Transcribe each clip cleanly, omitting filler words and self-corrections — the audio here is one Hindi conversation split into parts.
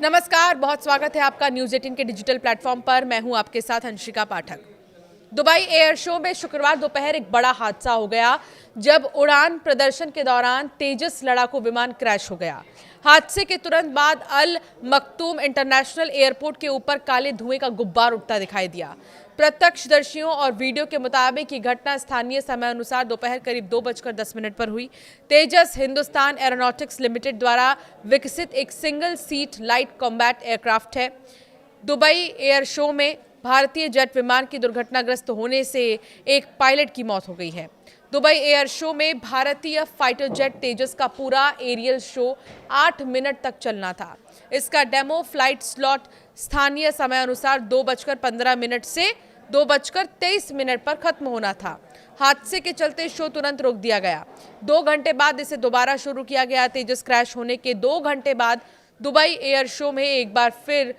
नमस्कार, बहुत स्वागत है आपका न्यूज़ 18 के डिजिटल प्लेटफॉर्म पर। मैं हूं आपके साथ अंशिका पाठक। दुबई एयर शो में शुक्रवार दोपहर एक बड़ा हादसा हो गया जब उड़ान प्रदर्शन के दौरान तेजस लड़ाकू विमान क्रैश हो गया। हादसे के तुरंत बाद अल मक्तूम इंटरनेशनल एयरपोर्ट के ऊपर काले धुएं का गुब्बार उठता दिखाई दिया। प्रत्यक्षदर्शियों और वीडियो के मुताबिक ये घटना स्थानीय समय अनुसार दोपहर करीब 2:10 पर हुई। तेजस हिंदुस्तान एरोनॉटिक्स लिमिटेड द्वारा विकसित एक single seat light combat aircraft है। दुबई एयर शो में भारतीय जेट विमान की दुर्घटनाग्रस्त होने से एक पायलट की मौत हो गई है। दुबई एयर शो में भारतीय फाइटर जेट तेजस का पूरा एरियल शो 8 मिनट तक चलना था। इसका डेमो फ्लाइट स्लॉट स्थानीय समय अनुसार 2:15 से 2:23 पर खत्म होना था। हादसे के चलते शो तुरंत रोक दिया गया। 2 घंटे बाद इसे दोबारा शुरू किया गया। तेजस क्रैश होने के 2 घंटे बाद दुबई एयर शो में एक बार फिर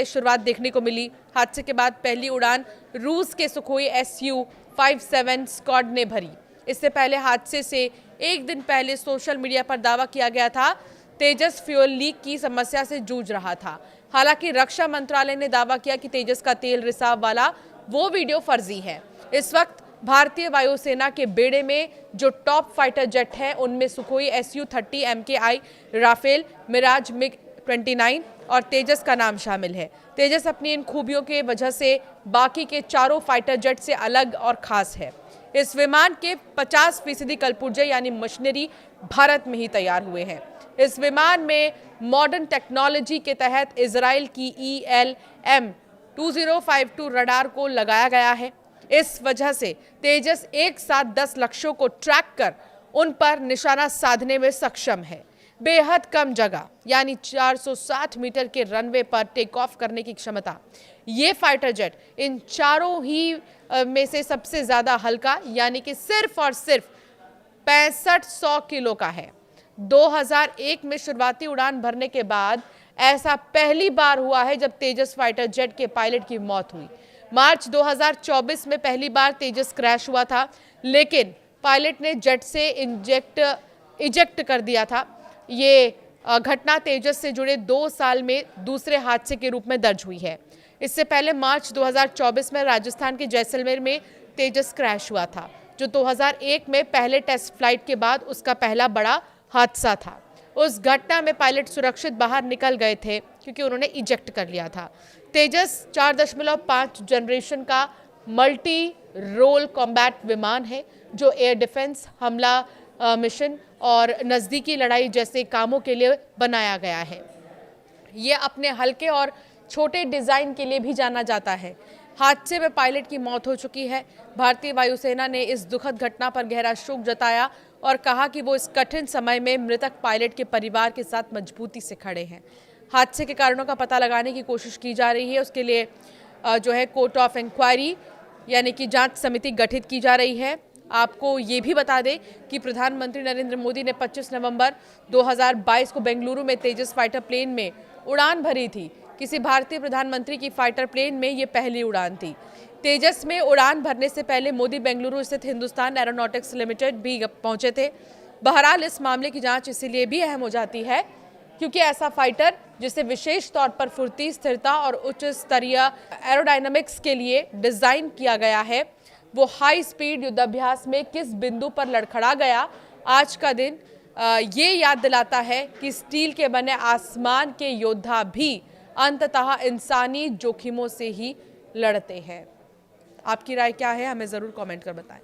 शुरुआत देखने को मिली। हादसे के बाद पहली उड़ान रूस के सुखोई Su-57 स्क्वाड ने भरी। इससे पहले हादसे से एक दिन पहले सोशल मीडिया पर दावा किया गया था तेजस फ्यूल लीक की समस्या से जूझ रहा था। हालांकि रक्षा मंत्रालय ने दावा किया कि तेजस का तेल रिसाव वाला वो वीडियो फर्जी है। इस वक्त भारतीय वायुसेना के बेड़े में जो टॉप फाइटर जेट हैं उनमें Sukhoi Su-30 MKI, Rafale, Miraj MiG-29 और तेजस का नाम शामिल है। तेजस अपनी इन खूबियों के वजह से बाकी के चारों फाइटर जेट से अलग और खास है। इस विमान के 50% कलपुर्जे यानी मशीनरी भारत में ही तैयार हुए हैं। इस विमान में मॉडर्न टेक्नोलॉजी के तहत इजराइल की ELM-2052 रडार को लगाया गया है। इस वजह से तेजस एक साथ 10 लक्ष्यों को ट्रैक कर उन पर निशाना साधने में सक्षम है। बेहद कम जगह यानी 460 मीटर के रनवे पर टेक ऑफ करने की क्षमता। ये फाइटर जेट इन चारों ही में से सबसे ज्यादा हल्का यानी कि सिर्फ और सिर्फ 6500 किलो का है। 2001 में शुरुआती उड़ान भरने के बाद ऐसा पहली बार हुआ है जब तेजस फाइटर जेट के पायलट की मौत हुई। मार्च 2024 में पहली बार तेजस क्रैश हुआ था, लेकिन पायलट ने जेट से इजेक्ट कर दिया था। ये घटना तेजस से जुड़े 2 साल में दूसरे हादसे के रूप में दर्ज हुई है। इससे पहले मार्च 2024 में राजस्थान के जैसलमेर में तेजस क्रैश हुआ था, जो 2001 में पहले टेस्ट फ्लाइट के बाद उसका पहला बड़ा हादसा था। उस घटना में पायलट सुरक्षित बाहर निकल गए थे क्योंकि उन्होंने इजेक्ट कर लिया था। तेजस 4.5 जनरेशन का मल्टी रोल कॉम्बैट विमान है जो एयर डिफेंस, हमला मिशन और नज़दीकी लड़ाई जैसे कामों के लिए बनाया गया है। ये अपने हल्के और छोटे डिज़ाइन के लिए भी जाना जाता है। हादसे में पायलट की मौत हो चुकी है। भारतीय वायुसेना ने इस दुखद घटना पर गहरा शोक जताया और कहा कि वो इस कठिन समय में मृतक पायलट के परिवार के साथ मजबूती से खड़े हैं। हादसे के कारणों का पता लगाने की कोशिश की जा रही है। उसके लिए कोर्ट ऑफ इंक्वायरी यानी कि जांच समिति गठित की जा रही है। आपको ये भी बता दें कि प्रधानमंत्री नरेंद्र मोदी ने 25 नवंबर 2022 को बेंगलुरु में तेजस फाइटर प्लेन में उड़ान भरी थी। किसी भारतीय प्रधानमंत्री की फाइटर प्लेन में ये पहली उड़ान थी। तेजस में उड़ान भरने से पहले मोदी बेंगलुरु स्थित हिंदुस्तान एरोनॉटिक्स लिमिटेड भी पहुंचे थे। बहरहाल इस मामले की जांच इसीलिए भी अहम हो जाती है क्योंकि ऐसा फाइटर जिसे विशेष तौर पर फुर्ती, स्थिरता और उच्च स्तरीय एरोडायनामिक्स के लिए डिजाइन किया गया है, वो हाई स्पीड युद्धाभ्यास में किस बिंदु पर लड़खड़ा गया। आज का दिन ये याद दिलाता है कि स्टील के बने आसमान के योद्धा भी अंततः इंसानी जोखिमों से ही लड़ते हैं। आपकी राय क्या है, हमें ज़रूर कमेंट कर बताएं।